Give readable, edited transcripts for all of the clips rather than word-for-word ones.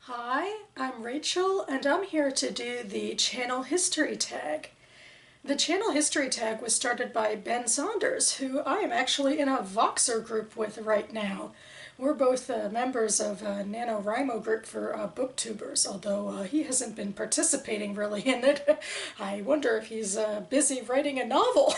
Hi, I'm Rachel and I'm here to do the channel history tag. The channel history tag was started by Ben Saunders, who I am actually in a Voxer group with right now. We're both members of a NaNoWriMo group for booktubers, although he hasn't been participating really in it. I wonder if he's busy writing a novel.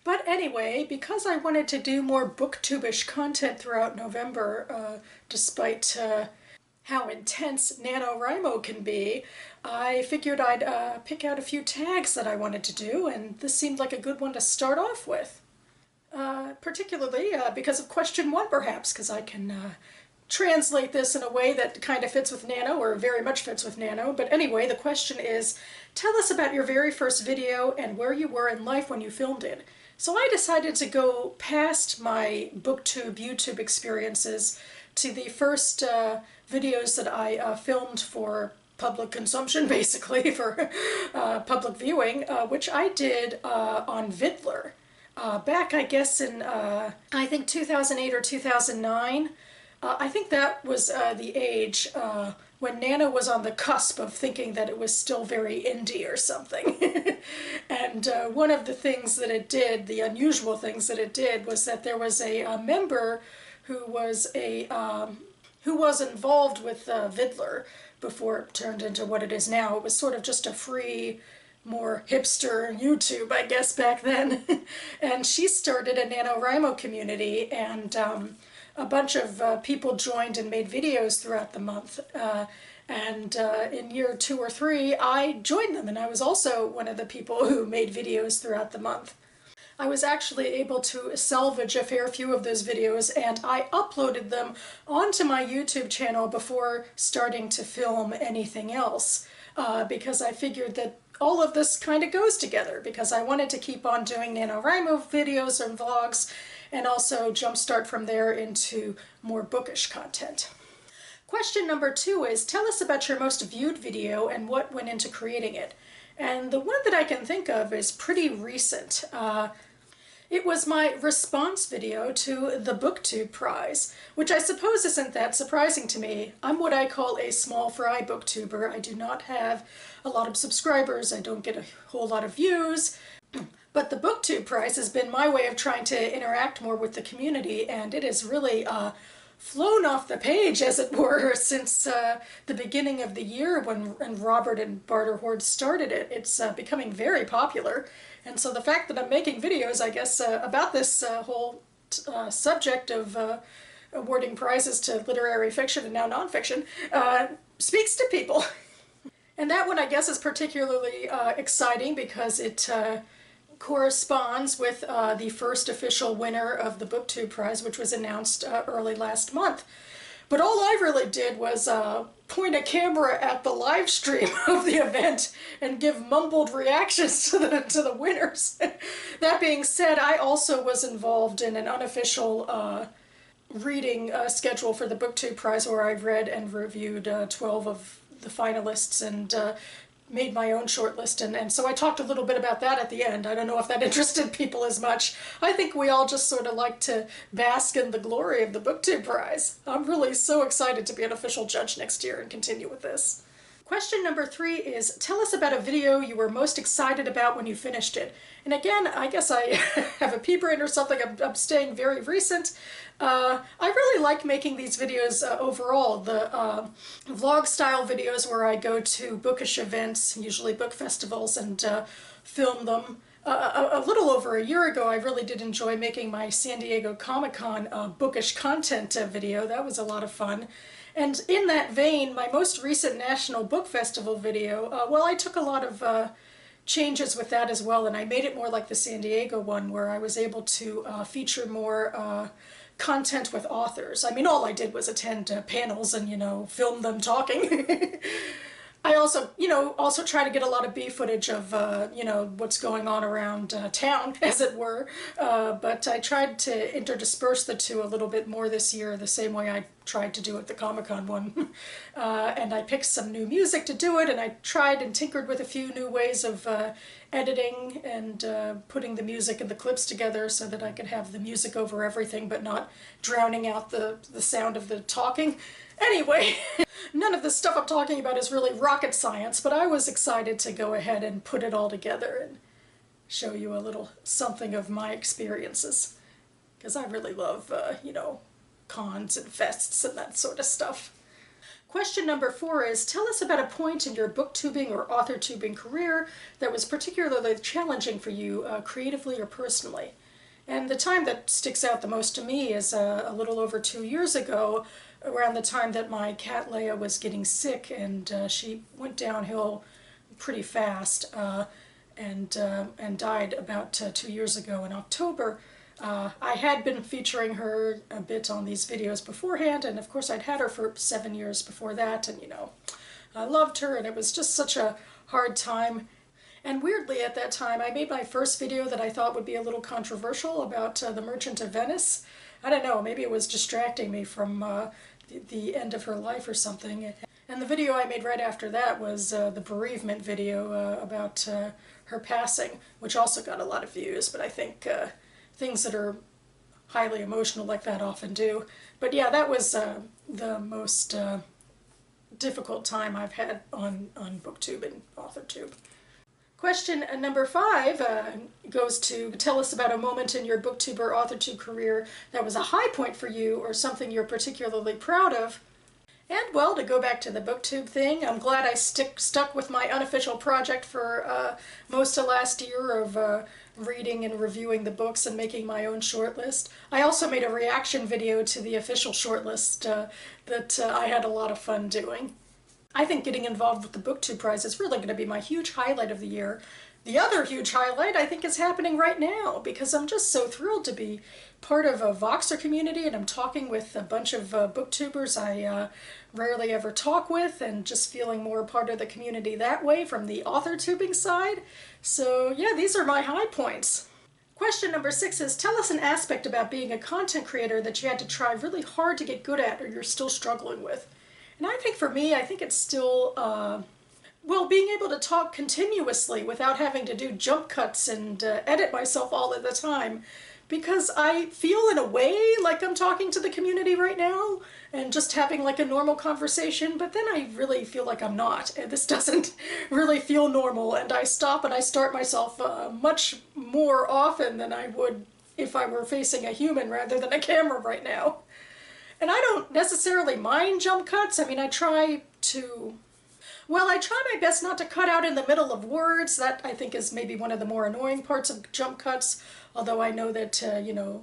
But anyway, because I wanted to do more booktubish content throughout November, despite how intense NaNoWriMo can be, I figured I'd pick out a few tags that I wanted to do, and this seemed like a good one to start off with. Particularly because of question one, perhaps, because I can translate this in a way that kind of fits with Nano, or very much fits with Nano. But anyway, the question is, tell us about your very first video and where you were in life when you filmed it. So I decided to go past my BookTube YouTube experiences to the first videos that I filmed for public consumption, basically, for public viewing, which I did on Vidler. Back, I guess, in, I think 2008 or 2009. I think that was the age when Nano was on the cusp of thinking that it was still very indie or something. And one of the things that it did, the unusual things that it did, was that there was a member who was involved with Vidler before it turned into what it is now. It was sort of just a free, more hipster YouTube, I guess, back then. And she started a NaNoWriMo community, and a bunch of people joined and made videos throughout the month. And in year 2 or 3, I joined them, and I was also one of the people who made videos throughout the month. I was actually able to salvage a fair few of those videos, and I uploaded them onto my YouTube channel before starting to film anything else, because I figured that all of this kind of goes together, because I wanted to keep on doing NaNoWriMo videos and vlogs, and also jumpstart from there into more bookish content. Question number 2 is, tell us about your most viewed video and what went into creating it. And the one that I can think of is pretty recent. It was my response video to the BookTube Prize, which I suppose isn't that surprising to me. I'm what I call a small fry booktuber. I do not have a lot of subscribers. I don't get a whole lot of views. But the BookTube Prize has been my way of trying to interact more with the community, and it has really flown off the page, as it were, since the beginning of the year when Robert and Barter Horde started it. It's becoming very popular, and so the fact that I'm making videos, I guess, about this whole subject of awarding prizes to literary fiction and now nonfiction speaks to people. And that one, I guess, is particularly exciting because it corresponds with the first official winner of the BookTube Prize, which was announced early last month. But all I really did was point a camera at the live stream of the event and give mumbled reactions to the winners. That being said, I also was involved in an unofficial reading schedule for the BookTube Prize, where I've read and reviewed 12 of the finalists and made my own shortlist, and so I talked a little bit about that at the end. I don't know if that interested people as much. I think we all just sort of like to bask in the glory of the BookTube Prize. I'm really so excited to be an official judge next year and continue with this. Question number 3 is, tell us about a video you were most excited about when you finished it. And again, I guess I have a pea brain or something. I'm staying very recent. I really like making these videos overall. The vlog style videos where I go to bookish events, usually book festivals, and film them. A little over a year ago, I really did enjoy making my San Diego Comic-Con bookish content video. That was a lot of fun. And in that vein, my most recent National Book Festival video, well, I took a lot of changes with that as well, and I made it more like the San Diego one, where I was able to feature more content with authors. I mean, all I did was attend panels and, film them talking. I also try to get a lot of B footage of, what's going on around town, as it were, but I tried to interdisperse the two a little bit more this year, the same way I tried to do at the Comic-Con one. And I picked some new music to do it, and I tried and tinkered with a few new ways of editing and putting the music and the clips together so that I could have the music over everything but not drowning out the sound of the talking. Anyway, none of this stuff I'm talking about is really rocket science, but I was excited to go ahead and put it all together and show you a little something of my experiences. Because I really love, cons and fests and that sort of stuff. Question number 4 is, tell us about a point in your booktubing or author-tubing career that was particularly challenging for you, creatively or personally. And the time that sticks out the most to me is a little over 2 years ago, around the time that my cat Leia was getting sick, and she went downhill pretty fast and died about 2 years ago in October. I had been featuring her a bit on these videos beforehand, and of course I'd had her for 7 years before that, and I loved her, and it was just such a hard time. And weirdly, at that time, I made my first video that I thought would be a little controversial about the Merchant of Venice. I don't know, maybe it was distracting me from the end of her life or something. And the video I made right after that was the bereavement video about her passing, which also got a lot of views, but I think things that are highly emotional like that often do. But yeah, that was the most difficult time I've had on BookTube and AuthorTube. Question number 5 goes to tell us about a moment in your BookTube or AuthorTube career that was a high point for you or something you're particularly proud of. And well, to go back to the BookTube thing, I'm glad I stuck with my unofficial project for most of last year of reading and reviewing the books and making my own shortlist. I also made a reaction video to the official shortlist that I had a lot of fun doing. I think getting involved with the BookTube Prize is really going to be my huge highlight of the year. The other huge highlight, I think, is happening right now, because I'm just so thrilled to be part of a Voxer community, and I'm talking with a bunch of booktubers I rarely ever talk with, and just feeling more part of the community that way from the author-tubing side. So yeah, these are my high points. Question number 6 is, tell us an aspect about being a content creator that you had to try really hard to get good at or you're still struggling with. And I think for me, I think it's still, well, being able to talk continuously without having to do jump cuts and edit myself all of the time. Because I feel in a way like I'm talking to the community right now and just having like a normal conversation, but then I really feel like I'm not, and this doesn't really feel normal, and I stop and I start myself much more often than I would if I were facing a human rather than a camera right now. And I don't necessarily mind jump cuts. I mean, I try my best not to cut out in the middle of words. That, I think, is maybe one of the more annoying parts of jump cuts, although I know that,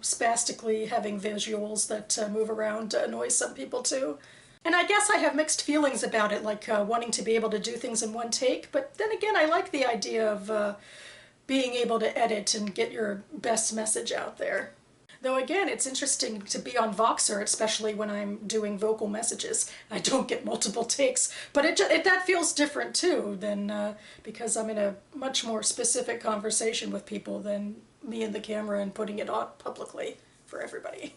spastically having visuals that move around annoys some people too. And I guess I have mixed feelings about it, like wanting to be able to do things in one take, but then again, I like the idea of being able to edit and get your best message out there. Though again, it's interesting to be on Voxer, especially when I'm doing vocal messages. I don't get multiple takes, but that feels different too than because I'm in a much more specific conversation with people than me and the camera and putting it on publicly for everybody.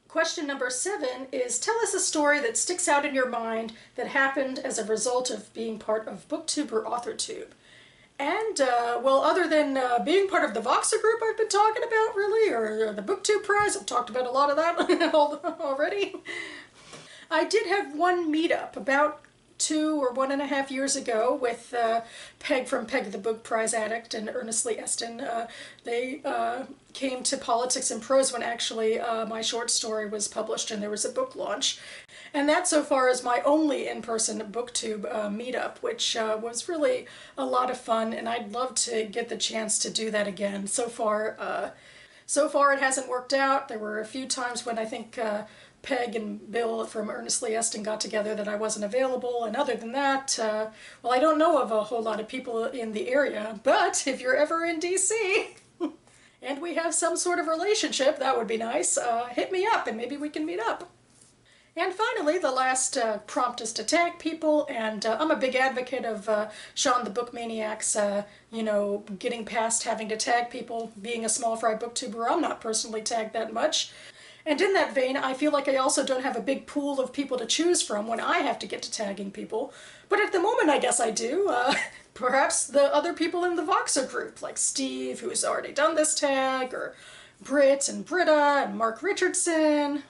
Question number 7 is, tell us a story that sticks out in your mind that happened as a result of being part of BookTube or AuthorTube. And, well, other than being part of the Voxer group I've been talking about, really, or the BookTube Prize, I've talked about a lot of that already. I did have one meetup about 2 or 1.5 years ago with Peg from Peg the Book Prize Addict and Ernestly Eston. They came to Politics and Prose when actually my short story was published and there was a book launch. And that so far is my only in-person BookTube meetup, which was really a lot of fun, and I'd love to get the chance to do that again. So far it hasn't worked out. There were a few times when I think Peg and Bill from Ernestly Eston got together that I wasn't available, and other than that, well, I don't know of a whole lot of people in the area, but if you're ever in DC and we have some sort of relationship, that would be nice. Hit me up and maybe we can meet up. And finally, the last prompt is to tag people, and I'm a big advocate of Sean the Book Maniac's, getting past having to tag people. Being a small fry booktuber, I'm not personally tagged that much. And in that vein, I feel like I also don't have a big pool of people to choose from when I have to get to tagging people. But at the moment, I guess I do. Perhaps the other people in the Voxer group, like Steve, who's already done this tag, or Britt and Britta and Mark Richardson,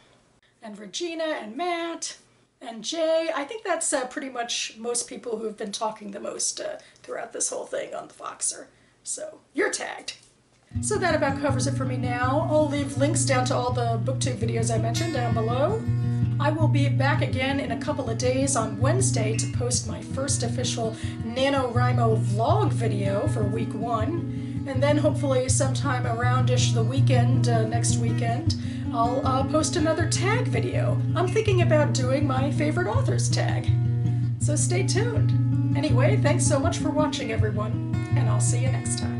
and Regina and Matt. And J, I think that's pretty much most people who have been talking the most throughout this whole thing on the Voxer. So you're tagged. So that about covers it for me now. I'll leave links down to all the BookTube videos I mentioned down below. I will be back again in a couple of days on Wednesday to post my first official NaNoWriMo vlog video for week 1. And then hopefully sometime around-ish the weekend, next weekend, I'll post another tag video. I'm thinking about doing my favorite authors tag. So stay tuned. Anyway, thanks so much for watching, everyone, and I'll see you next time.